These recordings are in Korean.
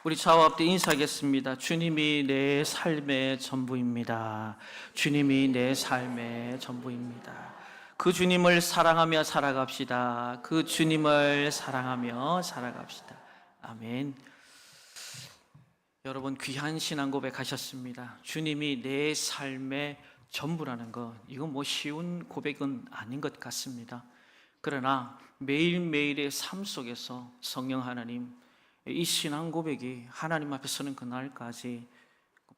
우리 좌우 앞뒤 인사하겠습니다. 주님이 내 삶의 전부입니다. 주님이 내 삶의 전부입니다. 그 주님을 사랑하며 살아갑시다. 그 주님을 사랑하며 살아갑시다. 아멘. 여러분, 귀한 신앙 고백하셨습니다. 주님이 내 삶의 전부라는 것, 이건 쉬운 고백은 아닌 것 같습니다. 그러나 매일매일의 삶 속에서 성령 하나님, 이 신앙 고백이 하나님 앞에 서는 그날까지,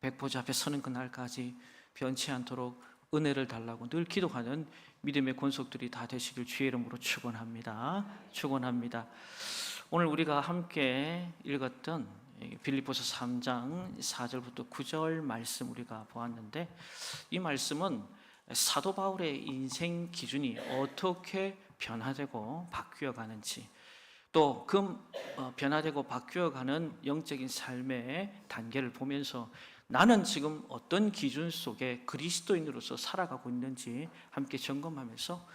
백보자 앞에 서는 그날까지 변치 않도록 은혜를 달라고 늘 기도하는 믿음의 권속들이 다 되시길 주의 이름으로 축원합니다. 축원합니다. 오늘 우리가 함께 읽었던 빌립보서 3장 4절부터 9절 말씀 우리가 보았는데, 이 말씀은 사도 바울의 인생 기준이 어떻게 변화되고 바뀌어 가는지, 또 그 변화되고 바뀌어가는 영적인 삶의 단계를 보면서 나는 지금 어떤 기준 속에 그리스도인으로서 살아가고 있는지 함께 점검하면서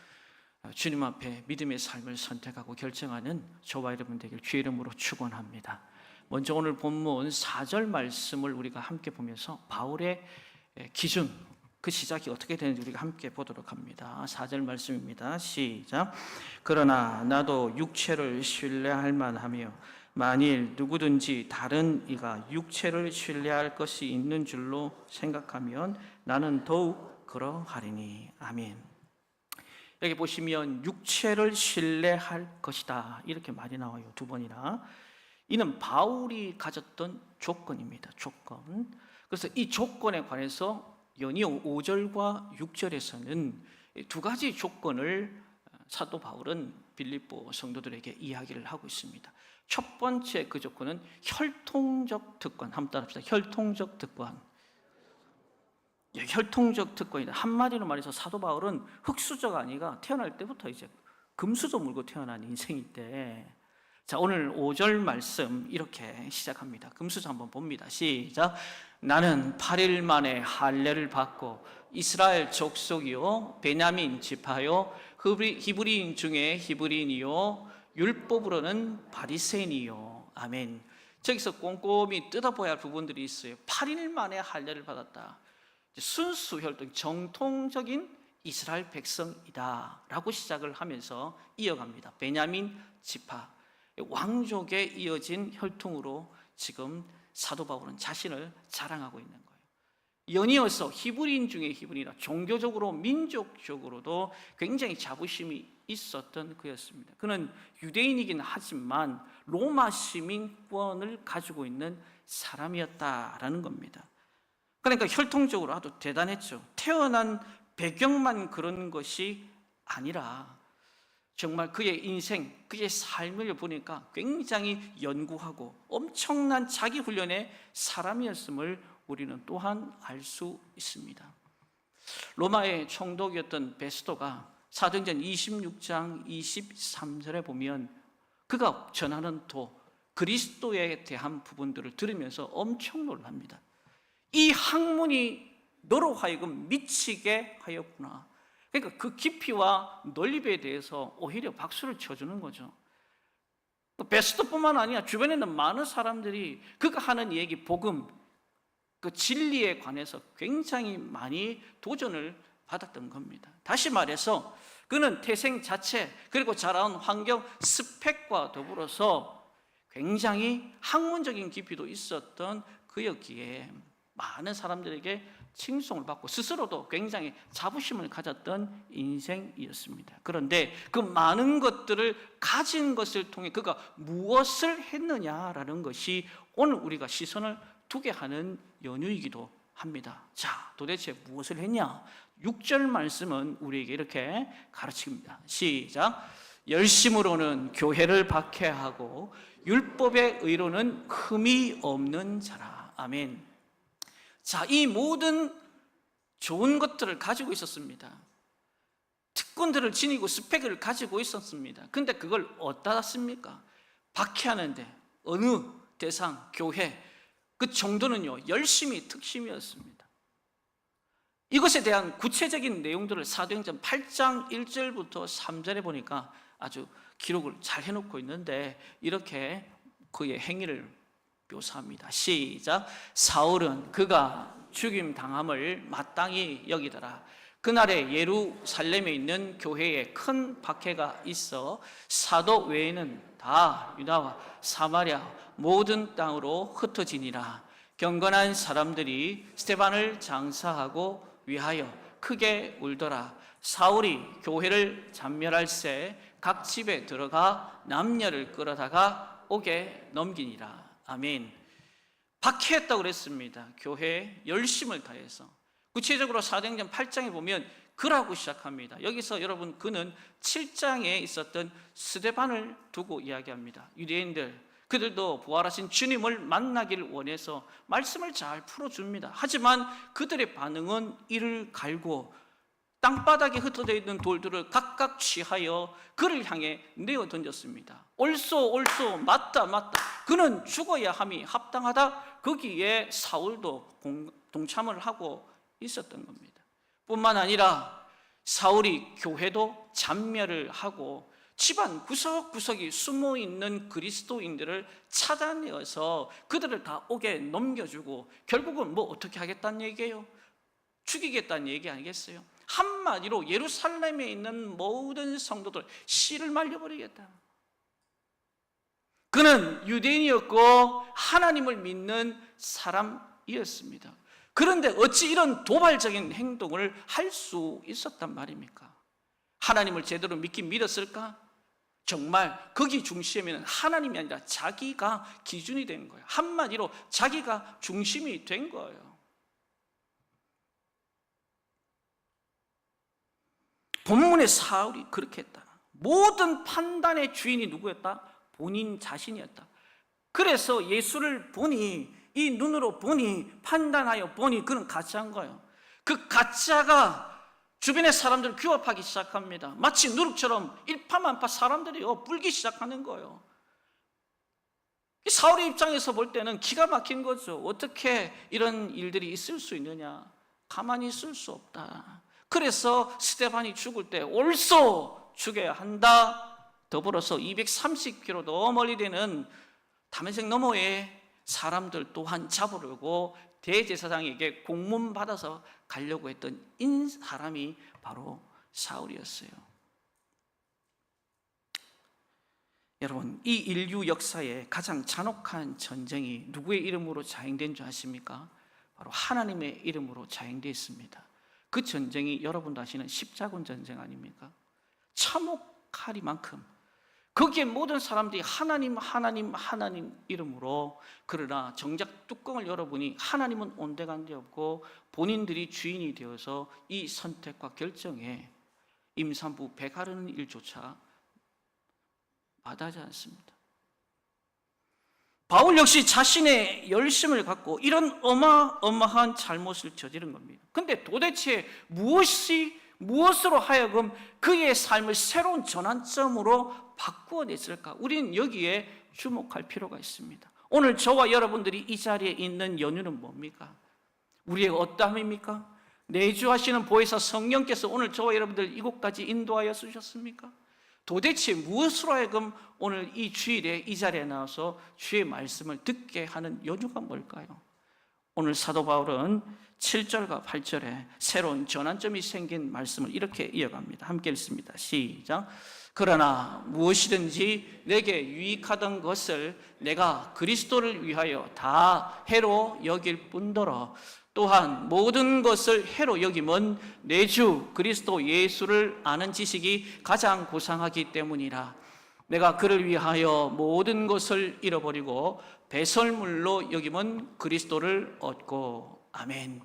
주님 앞에 믿음의 삶을 선택하고 결정하는 저와 여러분 되길 주의 이름으로 축원합니다. 먼저 오늘 본문 4절 말씀을 우리가 함께 보면서 바울의 기준, 그 시작이 어떻게 되는지 우리가 함께 보도록 합니다. 4절 말씀입니다. 시작. 그러나 나도 육체를 신뢰할 만하며 만일 누구든지 다른 이가 육체를 신뢰할 것이 있는 줄로 생각하면 나는 더욱 그러하리니. 아멘. 여기 보시면 육체를 신뢰할 것이다, 이렇게 말이 나와요. 두 번이나. 이는 바울이 가졌던 조건입니다. 조건. 그래서 이 조건에 관해서 연이어 5절과 6절에서는 두 가지 조건을 사도 바울은 빌립보 성도들에게 이야기를 하고 있습니다. 첫 번째 그 조건은 혈통적 특권. 한번 따라합시다. 혈통적 특권. 혈통적 특권이다. 한마디로 말해서 사도 바울은 흙수저가 아니라 태어날 때부터 이제 금수저 물고 태어난 인생인데, 자, 오늘 5절 말씀 이렇게 시작합니다. 금수저 한번 봅니다. 시작. 나는 8일 만에 할례를 받고 이스라엘 족속이요 베냐민 지파요 히브리인 중에 히브리인이요 율법으로는 바리새인이요. 아멘. 저기서 꼼꼼히 뜯어봐야 할 부분들이 있어요. 8일 만에 할례를 받았다. 순수 혈통, 정통적인 이스라엘 백성이다 라고 시작을 하면서 이어갑니다. 베냐민 지파, 왕족에 이어진 혈통으로 지금 사도 바울은 자신을 자랑하고 있는 거예요. 연이어서 히브리인 중에 히브리인이라 종교적으로 민족적으로도 굉장히 자부심이 있었던 그였습니다. 그는 유대인이긴 하지만 로마 시민권을 가지고 있는 사람이었다라는 겁니다. 그러니까 혈통적으로 아주 대단했죠. 태어난 배경만 그런 것이 아니라 정말 그의 인생, 그의 삶을 보니까 굉장히 연구하고 엄청난 자기 훈련의 사람이었음을 우리는 또한 알 수 있습니다. 로마의 총독이었던 베스토가 사도행전 26장 23절에 보면 그가 전하는 도, 그리스도에 대한 부분들을 들으면서 엄청 놀랍니다. 이 학문이 너로 하여금 미치게 하였구나. 그러니까 그 깊이와 넓이에 대해서 오히려 박수를 쳐주는 거죠. 베스토뿐만 아니라 주변에 있는 많은 사람들이 그가 하는 얘기, 복음, 그 진리에 관해서 굉장히 많이 도전을 받았던 겁니다. 다시 말해서 그는 태생 자체 그리고 자라온 환경, 스펙과 더불어서 굉장히 학문적인 깊이도 있었던 그였기에 많은 사람들에게 칭송을 받고 스스로도 굉장히 자부심을 가졌던 인생이었습니다. 그런데 그 많은 것들을 가진 것을 통해 그가 무엇을 했느냐라는 것이 오늘 우리가 시선을 두게 하는 연유이기도 합니다. 자, 도대체 무엇을 했냐? 6절 말씀은 우리에게 이렇게 가르칩니다. 시작. 열심으로는 교회를 박해하고 율법의 의로는 흠이 없는 자라. 아멘. 자, 이 모든 좋은 것들을 가지고 있었습니다. 특권들을 지니고 스펙을 가지고 있었습니다. 근데 그걸 어디다 씁니까? 박해하는데 어느 대상, 교회, 그 정도는요 열심히 특심이었습니다. 이것에 대한 구체적인 내용들을 사도행전 8장 1절부터 3절에 보니까 아주 기록을 잘 해놓고 있는데, 이렇게 그의 행위를 묘사합니다. 시작. 사울은 그가 죽임 당함을 마땅히 여기더라. 그날에 예루살렘에 있는 교회에 큰 박해가 있어 사도 외에는 다 유다와 사마리아 모든 땅으로 흩어지니라. 경건한 사람들이 스데반을 장사하고 위하여 크게 울더라. 사울이 교회를 잔멸할새 각 집에 들어가 남녀를 끌어다가 옥에 넘기니라. 아멘. 박해했다고 그랬습니다. 교회에 열심을 다해서. 구체적으로 사도행전 8장에 보면 그라고 시작합니다. 여기서 여러분 그는 7장에 있었던 스데반을 두고 이야기합니다. 유대인들 그들도 부활하신 주님을 만나기를 원해서 말씀을 잘 풀어줍니다. 하지만 그들의 반응은 이를 갈고 땅바닥에 흩어져 있는 돌들을 각각 취하여 그를 향해 내어 던졌습니다. 옳소 옳소 맞다 맞다 그는 죽어야 함이 합당하다. 거기에 사울도 동참을 하고 있었던 겁니다. 뿐만 아니라 사울이 교회도 잔멸을 하고 집안 구석구석이 숨어있는 그리스도인들을 찾아내어서 그들을 다 옥에 넘겨주고 결국은 뭐 어떻게 하겠다는 얘기예요? 죽이겠다는 얘기 아니겠어요? 한마디로 예루살렘에 있는 모든 성도들 씨를 말려버리겠다. 그는 유대인이었고 하나님을 믿는 사람이었습니다. 그런데 어찌 이런 도발적인 행동을 할 수 있었단 말입니까? 하나님을 제대로 믿긴 믿었을까? 정말 거기 중심에는 하나님이 아니라 자기가 기준이 된 거예요. 한마디로 자기가 중심이 된 거예요. 본문의 사울이 그렇게 했다. 모든 판단의 주인이 누구였다? 본인 자신이었다. 그래서 예수를 보니, 이 눈으로 보니, 판단하여 보니 그는 가짜인 거예요. 그 가짜가 주변의 사람들을 규합하기 시작합니다. 마치 누룩처럼 일파만파 사람들이 불기 시작하는 거예요. 사울의 입장에서 볼 때는 기가 막힌 거죠. 어떻게 이런 일들이 있을 수 있느냐? 가만히 있을 수 없다. 그래서 스데반이 죽을 때 옳소 죽여야 한다. 더불어서 230km 더 멀리 되는 다메섹 너머에 사람들 또한 잡으려고 대제사장에게 공문 받아서 가려고 했던 사람이 바로 사울이었어요. 여러분, 이 인류 역사의 가장 잔혹한 전쟁이 누구의 이름으로 자행된 줄 아십니까? 바로 하나님의 이름으로 자행되어 있습니다. 그 전쟁이 여러분도 아시는 십자군 전쟁 아닙니까? 참혹하리만큼 거기에 모든 사람들이 하나님 이름으로, 그러나 정작 뚜껑을 열어보니 하나님은 온데간데 없고 본인들이 주인이 되어서 이 선택과 결정에 임산부 배 가르는 일조차 마다하지 않습니다. 바울 역시 자신의 열심을 갖고 이런 어마어마한 잘못을 저지른 겁니다. 그런데 도대체 무엇으로 하여금 그의 삶을 새로운 전환점으로 바꾸어냈을까? 우리는 여기에 주목할 필요가 있습니다. 오늘 저와 여러분들이 이 자리에 있는 연유는 뭡니까? 우리의 어떠함입니까? 내주하시는 보혜사 성령께서 오늘 저와 여러분들 이곳까지 인도하여 주셨습니까? 도대체 무엇으로 하여금 오늘 이 주일에 이 자리에 나와서 주의 말씀을 듣게 하는 연유가 뭘까요? 오늘 사도 바울은 7절과 8절에 새로운 전환점이 생긴 말씀을 이렇게 이어갑니다. 함께 읽습니다. 시작. 그러나 무엇이든지 내게 유익하던 것을 내가 그리스도를 위하여 다 해로 여길 뿐더러 또한 모든 것을 해로 여김은 내 주 그리스도 예수를 아는 지식이 가장 고상하기 때문이라. 내가 그를 위하여 모든 것을 잃어버리고 배설물로 여김은 그리스도를 얻고. 아멘.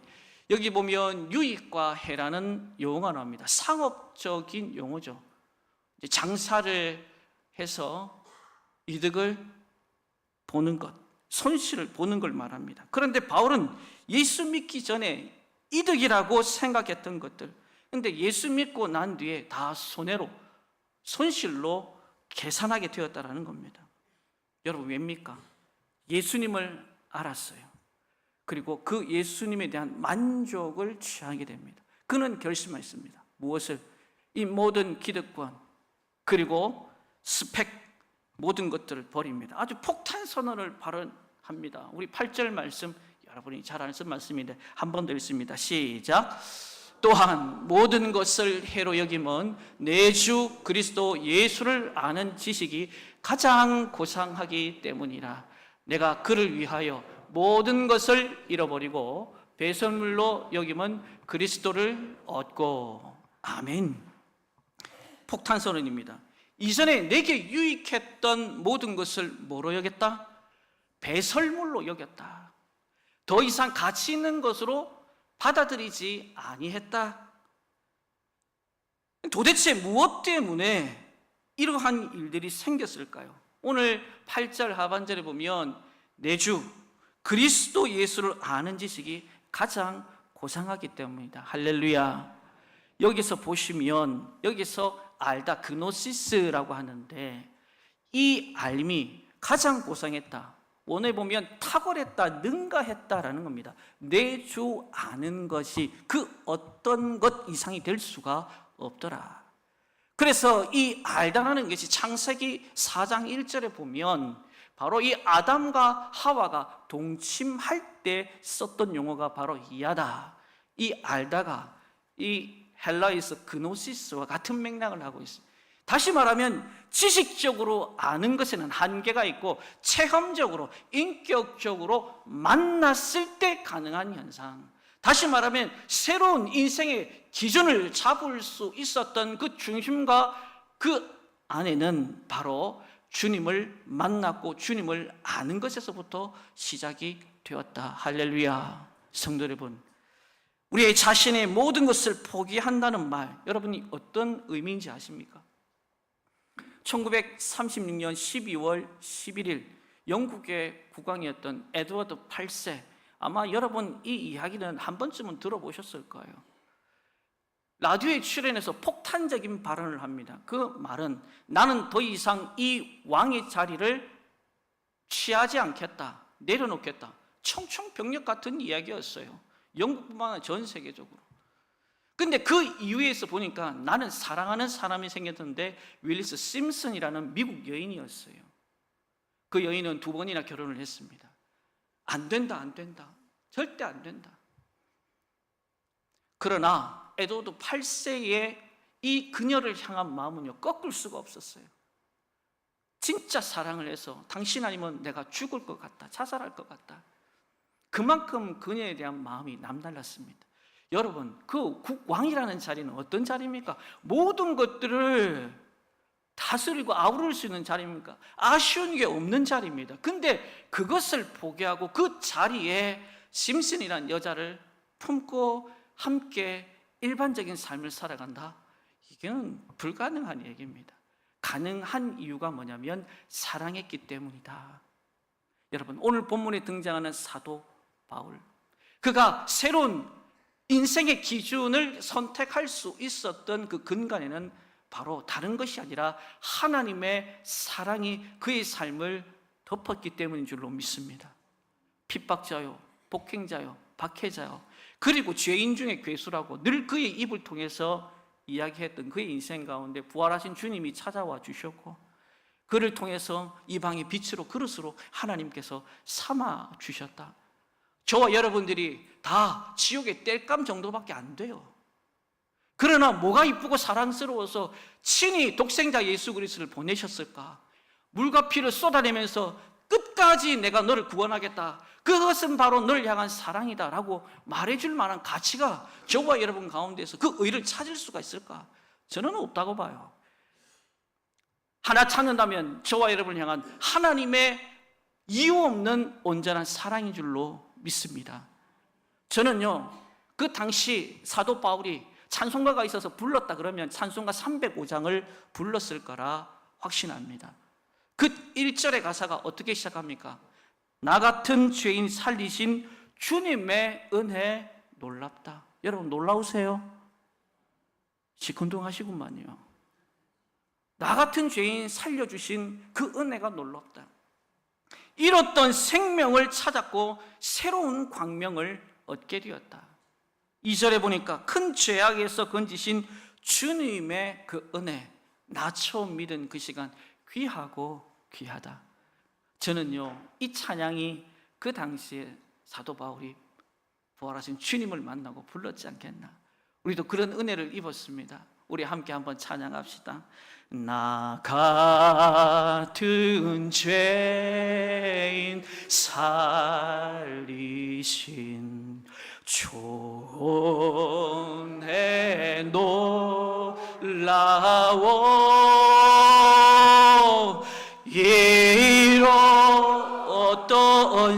여기 보면 유익과 해라는 용어가 나옵니다. 상업적인 용어죠. 장사를 해서 이득을 보는 것, 손실을 보는 걸 말합니다. 그런데 바울은 예수 믿기 전에 이득이라고 생각했던 것들, 그런데 예수 믿고 난 뒤에 다 손해로, 손실로 계산하게 되었다는 겁니다. 여러분 왜입니까? 예수님을 알았어요. 그리고 그 예수님에 대한 만족을 취하게 됩니다. 그는 결심했습니다. 무엇을? 이 모든 기득권 그리고 스펙 모든 것들을 버립니다. 아주 폭탄 선언을 합니다. 우리 8절 말씀 여러분이 잘 아는 말씀인데 한 번 더 읽습니다. 시작. 또한 모든 것을 해로 여김은 내 주 그리스도 예수를 아는 지식이 가장 고상하기 때문이라. 내가 그를 위하여 모든 것을 잃어버리고 배설물로 여김은 그리스도를 얻고. 아멘. 폭탄 선언입니다. 이전에 내게 유익했던 모든 것을 뭐로 여겼다? 배설물로 여겼다. 더 이상 가치 있는 것으로 받아들이지 아니했다. 도대체 무엇 때문에 이러한 일들이 생겼을까요? 오늘 8절 하반절에 보면 내 주 그리스도 예수를 아는 지식이 가장 고상하기 때문이다. 할렐루야. 여기서 보시면 여기서 알다 그노시스라고 하는데 이 알미 가장 고상했다. 원어에 보면 탁월했다, 능가했다라는 겁니다. 내 주 아는 것이 그 어떤 것 이상이 될 수가 없더라. 그래서 이 알다라는 것이 창세기 4장 1절에 보면 바로 이 아담과 하와가 동침할 때 썼던 용어가 바로 이하다. 이 알다가 이 헬라에서 그노시스와 같은 맥락을 하고 있습니다. 다시 말하면 지식적으로 아는 것에는 한계가 있고 체험적으로, 인격적으로 만났을 때 가능한 현상. 다시 말하면 새로운 인생의 기준을 잡을 수 있었던 그 중심과 그 안에는 바로 주님을 만났고 주님을 아는 것에서부터 시작이 되었다. 할렐루야. 성도 여러분, 우리의 자신의 모든 것을 포기한다는 말, 여러분이 어떤 의미인지 아십니까? 1936년 12월 11일 영국의 국왕이었던 에드워드 8세, 아마 여러분 이 이야기는 한 번쯤은 들어보셨을 거예요. 라디오에 출연해서 폭탄적인 발언을 합니다. 그 말은 나는 더 이상 이 왕의 자리를 취하지 않겠다, 내려놓겠다. 청천벽력 같은 이야기였어요. 영국뿐만 아니라 전 세계적으로. 근데 그 이후에서 보니까 나는 사랑하는 사람이 생겼는데 윌리스 심슨이라는 미국 여인이었어요. 그 여인은 2번이나 결혼을 했습니다. 안 된다, 안 된다. 절대 안 된다. 그러나 에드워드 8세의 이 그녀를 향한 마음은요, 꺾을 수가 없었어요. 진짜 사랑을 해서 당신 아니면 내가 죽을 것 같다, 자살할 것 같다. 그만큼 그녀에 대한 마음이 남달랐습니다. 여러분, 그 국왕이라는 자리는 어떤 자리입니까? 모든 것들을 다스리고 아우를 수 있는 자리입니까? 아쉬운 게 없는 자리입니다. 근데 그것을 포기하고 그 자리에 심슨이라는 여자를 품고 함께 일반적인 삶을 살아간다? 이건 불가능한 얘기입니다. 가능한 이유가 뭐냐면 사랑했기 때문이다. 여러분, 오늘 본문에 등장하는 사도 바울, 그가 새로운 인생의 기준을 선택할 수 있었던 그 근간에는 바로 다른 것이 아니라 하나님의 사랑이 그의 삶을 덮었기 때문인 줄로 믿습니다. 핍박자요, 폭행자요, 박해자요, 그리고 죄인 중에 괴수라고 늘 그의 입을 통해서 이야기했던 그의 인생 가운데 부활하신 주님이 찾아와 주셨고, 그를 통해서 이방의 빛으로 그릇으로 하나님께서 삼아 주셨다. 저와 여러분들이 다 지옥의 땔감 정도밖에 안 돼요. 그러나 뭐가 이쁘고 사랑스러워서 친히 독생자 예수 그리스도를 보내셨을까? 물과 피를 쏟아내면서 끝까지 내가 너를 구원하겠다, 그것은 바로 너를 향한 사랑이다 라고 말해줄 만한 가치가 저와 여러분 가운데서 그 의를 찾을 수가 있을까? 저는 없다고 봐요. 하나 찾는다면 저와 여러분을 향한 하나님의 이유 없는 온전한 사랑인 줄로 믿습니다. 저는요, 그 당시 사도 바울이 찬송가가 있어서 불렀다 그러면 찬송가 305장을 불렀을 거라 확신합니다. 그 1절의 가사가 어떻게 시작합니까? 나 같은 죄인 살리신 주님의 은혜 놀랍다. 여러분 놀라우세요? 시큰둥하시구만요. 나 같은 죄인 살려주신 그 은혜가 놀랍다. 잃었던 생명을 찾았고 새로운 광명을 얻게 되었다. 2절에 보니까 큰 죄악에서 건지신 주님의 그 은혜, 나 처음 믿은 그 시간 귀하고 귀하다. 저는요, 이 찬양이 그 당시에 사도 바울이 부활하신 주님을 만나고 불렀지 않겠나? 우리도 그런 은혜를 입었습니다. 우리 함께 한번 찬양합시다. 나 같은 죄인 살리신 존의 놀라워 이로웠던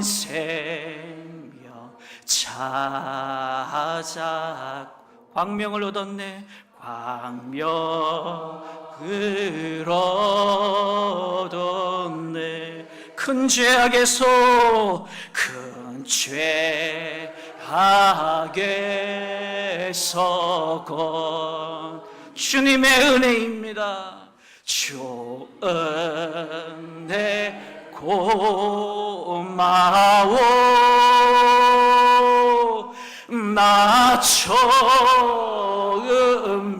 생명 찾아 광명을 얻었네. 광명을 얻었네. 큰 죄악에서 큰 죄악에서 건 주님의 은혜입니다. 주 은혜 고마워. 나 처음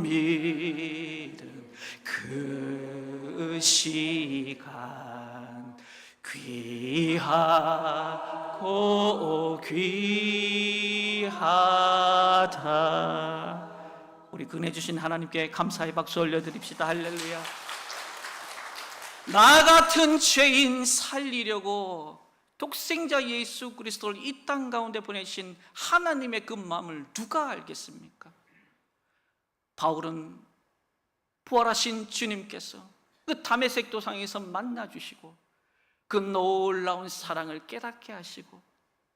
믿은 그 시간 귀하고 귀하다. 우리 은혜 주신 하나님께 감사의 박수 올려드립시다. 할렐루야. 나 같은 죄인 살리려고 독생자 예수 그리스도를 이 땅 가운데 보내신 하나님의 그 마음을 누가 알겠습니까? 바울은 부활하신 주님께서 그 다메섹 도상에서 만나주시고 그 놀라운 사랑을 깨닫게 하시고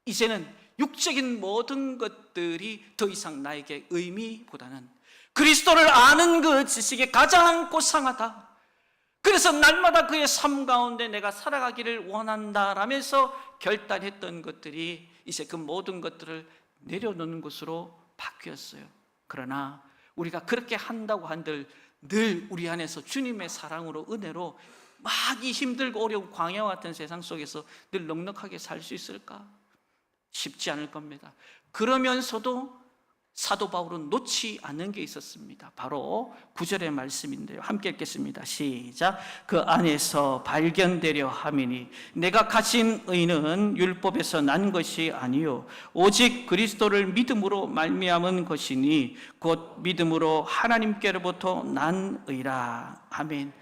이제는 육적인 모든 것들이 더 이상 나에게 의미보다는 그리스도를 아는 그 지식이 가장 고상하다. 그래서 날마다 그의 삶 가운데 내가 살아가기를 원한다라면서 결단했던 것들이 이제 그 모든 것들을 내려놓는 것으로 바뀌었어요. 그러나 우리가 그렇게 한다고 한들 늘 우리 안에서 주님의 사랑으로 은혜로 막 이 힘들고 어려운 광야와 같은 세상 속에서 늘 넉넉하게 살 수 있을까? 쉽지 않을 겁니다. 그러면서도 사도 바울은 놓지 않는 게 있었습니다. 바로 9절의 말씀인데요. 함께 읽겠습니다. 시작. 그 안에서 발견되려 함이니 내가 가진 의는 율법에서 난 것이 아니요 오직 그리스도를 믿음으로 말미암은 것이니 곧 믿음으로 하나님께로부터 난 의라. 아멘.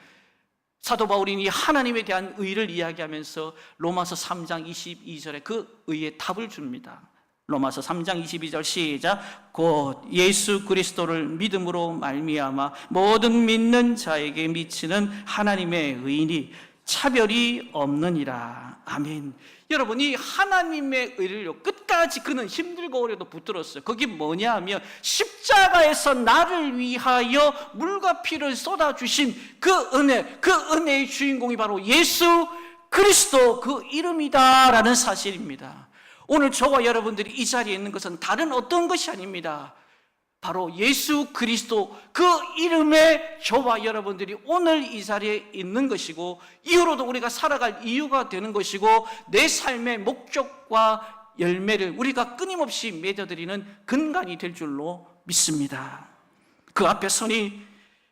사도 바울이 이 하나님에 대한 의를 이야기하면서 로마서 3장 22절에 그 의의 답을 줍니다. 로마서 3장 22절 시작. 곧 예수 그리스도를 믿음으로 말미암아 모든 믿는 자에게 미치는 하나님의 의인이 차별이 없느니라. 아멘. 여러분, 이 하나님의 의를요 끝까지 그는 힘들고 어려도 붙들었어요. 그게 뭐냐 하면 십자가에서 나를 위하여 물과 피를 쏟아주신 그 은혜, 그 은혜의 주인공이 바로 예수 그리스도 그 이름이다라는 사실입니다. 오늘 저와 여러분들이 이 자리에 있는 것은 다른 어떤 것이 아닙니다. 바로 예수 그리스도 그 이름에 저와 여러분들이 오늘 이 자리에 있는 것이고 이후로도 우리가 살아갈 이유가 되는 것이고 내 삶의 목적과 열매를 우리가 끊임없이 맺어드리는 근간이 될 줄로 믿습니다. 그 앞에 서니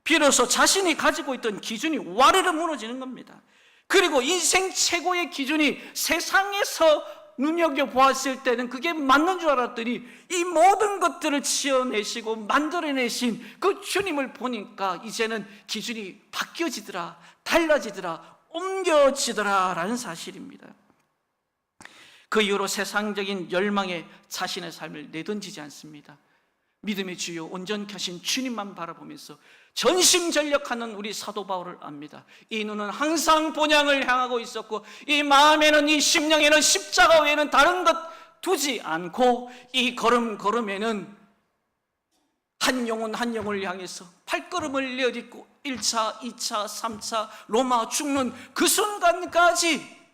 비로소 자신이 가지고 있던 기준이 와르르 무너지는 겁니다. 그리고 인생 최고의 기준이 세상에서 눈여겨보았을 때는 그게 맞는 줄 알았더니 이 모든 것들을 지어내시고 만들어내신 그 주님을 보니까 이제는 기준이 바뀌어지더라, 달라지더라, 옮겨지더라 라는 사실입니다. 그 이후로 세상적인 열망에 자신의 삶을 내던지지 않습니다. 믿음의 주요 온전케 하신 주님만 바라보면서 전심전력하는 우리 사도 바울을 압니다. 이 눈은 항상 본향을 향하고 있었고 이 마음에는, 이 심령에는 십자가 외에는 다른 것 두지 않고 이 걸음에는 한 영혼 한 영혼을 향해서 발걸음을 내딛고 1차, 2차, 3차 로마 죽는 그 순간까지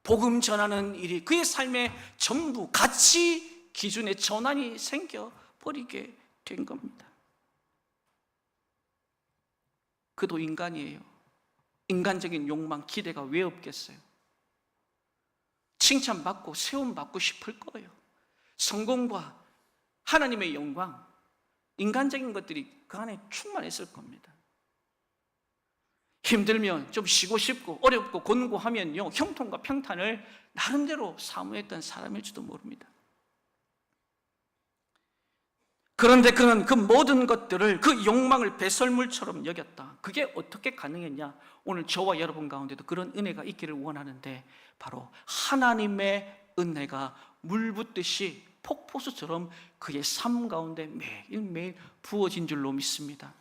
복음 전하는 일이 그의 삶의 전부 가치 기준의 전환이 생겨버리게 된 겁니다. 그도 인간이에요. 인간적인 욕망, 기대가 왜 없겠어요? 칭찬받고 세움받고 싶을 거예요. 성공과 하나님의 영광, 인간적인 것들이 그 안에 충만했을 겁니다. 힘들면 좀 쉬고 싶고 어렵고 곤고하면요 형통과 평탄을 나름대로 사모했던 사람일지도 모릅니다. 그런데 그는 그 모든 것들을, 그 욕망을 배설물처럼 여겼다. 그게 어떻게 가능했냐? 오늘 저와 여러분 가운데도 그런 은혜가 있기를 원하는데, 바로 하나님의 은혜가 물 붓듯이 폭포수처럼 그의 삶 가운데 매일매일 부어진 줄로 믿습니다.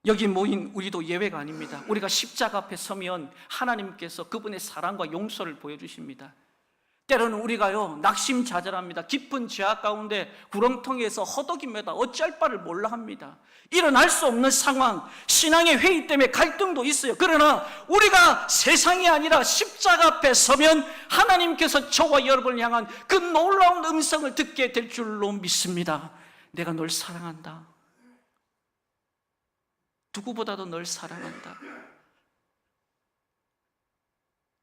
여기 모인 우리도 예외가 아닙니다. 우리가 십자가 앞에 서면 하나님께서 그분의 사랑과 용서를 보여주십니다. 때로는 우리가요 낙심자절합니다. 깊은 죄악 가운데 구렁텅이에서 허덕입니다. 어찌할 바를 몰라 합니다. 일어날 수 없는 상황, 신앙의 회의 때문에 갈등도 있어요. 그러나 우리가 세상이 아니라 십자가 앞에 서면 하나님께서 저와 여러분을 향한 그 놀라운 음성을 듣게 될 줄로 믿습니다. 내가 널 사랑한다. 누구보다도 널 사랑한다.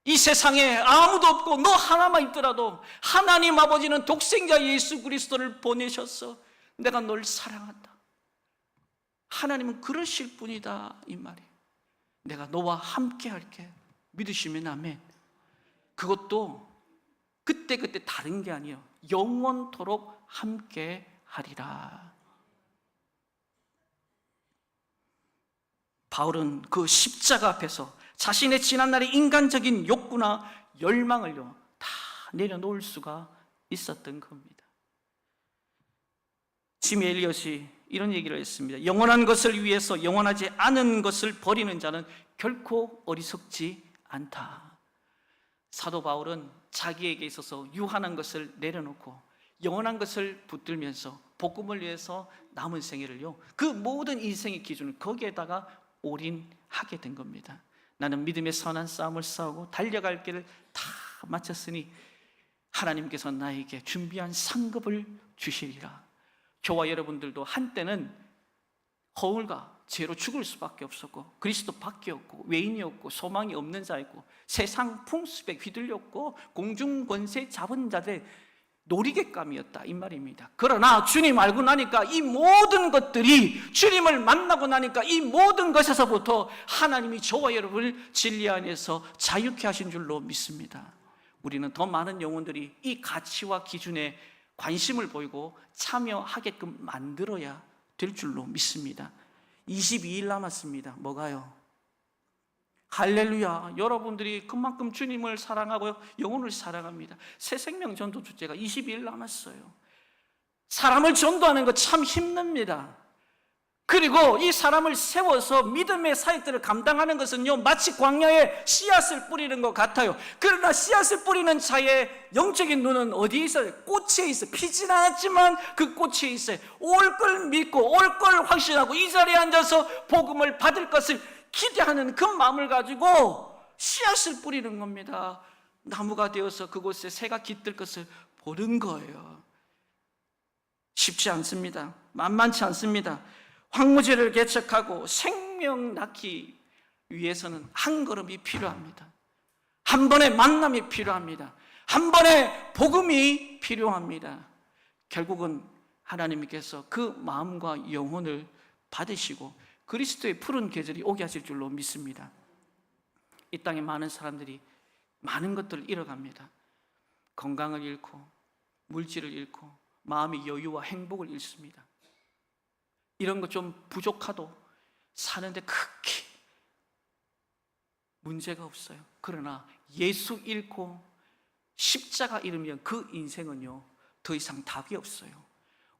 이 세상에 아무도 없고 너 하나만 있더라도 하나님 아버지는 독생자 예수 그리스도를 보내셔서 내가 널 사랑한다. 하나님은 그러실 뿐이다 이 말이에요. 내가 너와 함께 할게. 믿으시면 아멘. 그것도 그때그때 다른 게 아니에요. 영원토록 함께 하리라. 바울은 그 십자가 앞에서 자신의 지난날의 인간적인 욕구나 열망을요 다 내려놓을 수가 있었던 겁니다. 짐 엘리엇이 이런 얘기를 했습니다. 영원한 것을 위해서 영원하지 않은 것을 버리는 자는 결코 어리석지 않다. 사도 바울은 자기에게 있어서 유한한 것을 내려놓고 영원한 것을 붙들면서 복음을 위해서 남은 생애를요 그 모든 인생의 기준을 거기에다가 올인하게 된 겁니다. 나는 믿음의 선한 싸움을 싸우고 달려갈 길을 다 마쳤으니 하나님께서 나에게 준비한 상급을 주시리라. 저와 여러분들도 한때는 허울과 죄로 죽을 수밖에 없었고 그리스도밖에 없고 외인이었고 소망이 없는 자였고 세상 풍습에 휘둘렸고 공중권세 잡은 자들 놀이객감이었다 이 말입니다. 그러나 주님 알고 나니까 이 모든 것들이, 주님을 만나고 나니까 이 모든 것에서부터 하나님이 저와 여러분을 진리 안에서 자유케 하신 줄로 믿습니다. 우리는 더 많은 영혼들이 이 가치와 기준에 관심을 보이고 참여하게끔 만들어야 될 줄로 믿습니다. 22일 남았습니다. 뭐가요? 할렐루야. 여러분들이 그만큼 주님을 사랑하고요 영혼을 사랑합니다. 새생명 전도 주제가 22일 남았어요. 사람을 전도하는 거 참 힘듭니다. 그리고 이 사람을 세워서 믿음의 사역들을 감당하는 것은요 마치 광야에 씨앗을 뿌리는 것 같아요. 그러나 씨앗을 뿌리는 자의 영적인 눈은 어디에 있어요? 꽃에 있어요. 피진 않았지만 그 꽃에 있어요. 올 걸 믿고 올 걸 확신하고 이 자리에 앉아서 복음을 받을 것을 기대하는 그 마음을 가지고 씨앗을 뿌리는 겁니다. 나무가 되어서 그곳에 새가 깃들 것을 보는 거예요. 쉽지 않습니다. 만만치 않습니다. 황무지를 개척하고 생명 낳기 위해서는 한 걸음이 필요합니다. 한 번의 만남이 필요합니다. 한 번의 복음이 필요합니다. 결국은 하나님께서 그 마음과 영혼을 받으시고 그리스도의 푸른 계절이 오게 하실 줄로 믿습니다. 이 땅에 많은 사람들이 많은 것들을 잃어갑니다. 건강을 잃고 물질을 잃고 마음의 여유와 행복을 잃습니다. 이런 것 좀 부족하도 사는데 크게 문제가 없어요. 그러나 예수 잃고 십자가 잃으면 그 인생은요 더 이상 답이 없어요.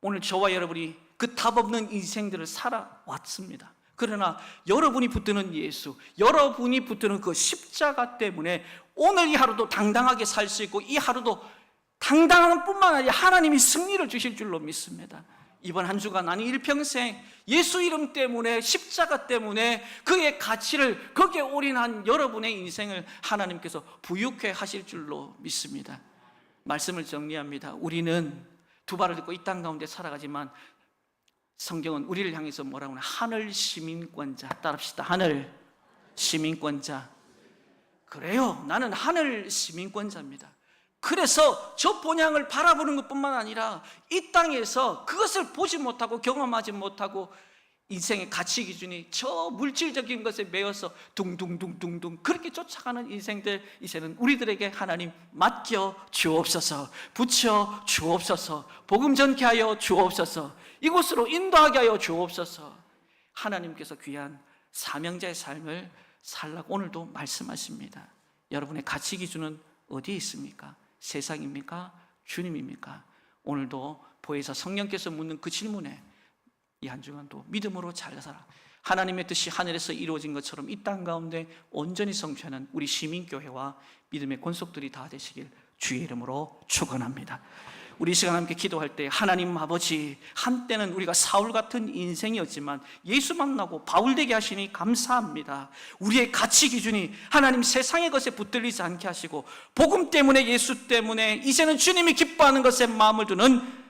오늘 저와 여러분이 그 답 없는 인생들을 살아왔습니다. 그러나 여러분이 붙드는 예수, 여러분이 붙드는 그 십자가 때문에 오늘 이 하루도 당당하게 살 수 있고 이 하루도 당당한 뿐만 아니라 하나님이 승리를 주실 줄로 믿습니다. 이번 한 주간 아니 일평생 예수 이름 때문에 십자가 때문에 그의 가치를 거기에 올인한 여러분의 인생을 하나님께서 부유케 하실 줄로 믿습니다. 말씀을 정리합니다. 우리는 두 발을 딛고 이 땅 가운데 살아가지만 성경은 우리를 향해서 뭐라고 하나? 하늘 시민권자. 따라합시다. 하늘 시민권자. 그래요. 나는 하늘 시민권자입니다. 그래서 저 본향을 바라보는 것뿐만 아니라 이 땅에서 그것을 보지 못하고 경험하지 못하고 인생의 가치 기준이 저 물질적인 것에 매여서 둥둥둥둥둥 그렇게 쫓아가는 인생들, 이제는 우리들에게 하나님 맡겨 주옵소서, 붙여 주옵소서, 복음 전케 하여 주옵소서, 이곳으로 인도하게 하여 주옵소서. 하나님께서 귀한 사명자의 삶을 살라고 오늘도 말씀하십니다. 여러분의 가치 기준은 어디에 있습니까? 세상입니까? 주님입니까? 오늘도 보혜사 성령께서 묻는 그 질문에 이 한 주간도 믿음으로 잘 살아, 하나님의 뜻이 하늘에서 이루어진 것처럼 이 땅 가운데 온전히 성취하는 우리 시민교회와 믿음의 권속들이 다 되시길 주의 이름으로 축원합니다. 우리 이 시간 함께 기도할 때, 하나님 아버지, 한때는 우리가 사울 같은 인생이었지만 예수 만나고 바울 되게 하시니 감사합니다. 우리의 가치 기준이 하나님 세상의 것에 붙들리지 않게 하시고 복음 때문에, 예수 때문에 이제는 주님이 기뻐하는 것에 마음을 두는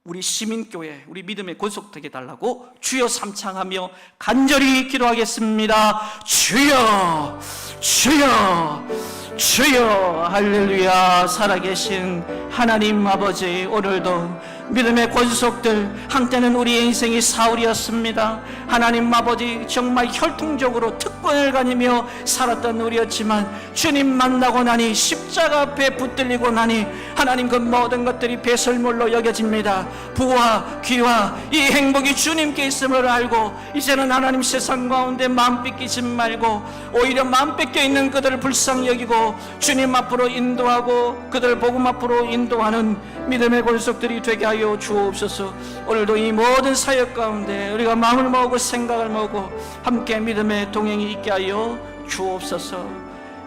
우리 시민교회, 우리 믿음의 권속되게 달라고 주여 삼창하며 간절히 기도하겠습니다. 주여, 주여, 주여. 할렐루야. 살아계신 하나님 아버지, 오늘도 믿음의 권속들, 한때는 우리의 인생이 사울이었습니다. 하나님 아버지, 정말 혈통적으로 특권을 가지며 살았던 우리였지만 주님 만나고 나니, 십자가 앞에 붙들리고 나니 하나님 그 모든 것들이 배설물로 여겨집니다. 부와 귀와 이 행복이 주님께 있음을 알고 이제는 하나님 세상 가운데 마음 뺏기지 말고 오히려 마음 뺏겨 있는 그들을 불쌍히 여기고 주님 앞으로 인도하고 그들 복음 앞으로 인도하는 믿음의 권속들이 되게 하여 주옵소서. 오늘도 이 모든 사역 가운데 우리가 마음을 모으고 생각을 모으고 함께 믿음의 동행이 있게 하여 주옵소서.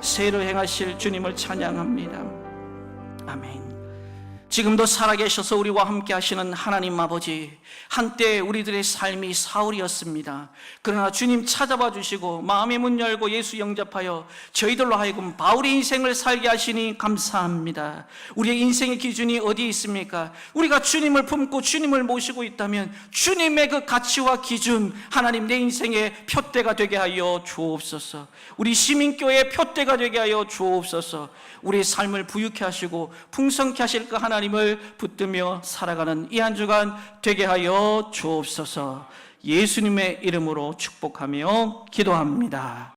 새로 행하실 주님을 찬양합니다. 아멘. 지금도 살아계셔서 우리와 함께 하시는 하나님 아버지, 한때 우리들의 삶이 사울이었습니다. 그러나 주님 찾아봐 주시고 마음의 문 열고 예수 영접하여 저희들로 하여금 바울의 인생을 살게 하시니 감사합니다. 우리의 인생의 기준이 어디에 있습니까? 우리가 주님을 품고 주님을 모시고 있다면 주님의 그 가치와 기준, 하나님 내 인생의 표대가 되게 하여 주옵소서. 우리 시민교회의 표대가 되게 하여 주옵소서. 우리의 삶을 부유케 하시고 풍성케 하실 그 하나님을 붙들며 살아가는 이 한 주간 되게 하여 주옵소서. 예수님의 이름으로 축복하며 기도합니다.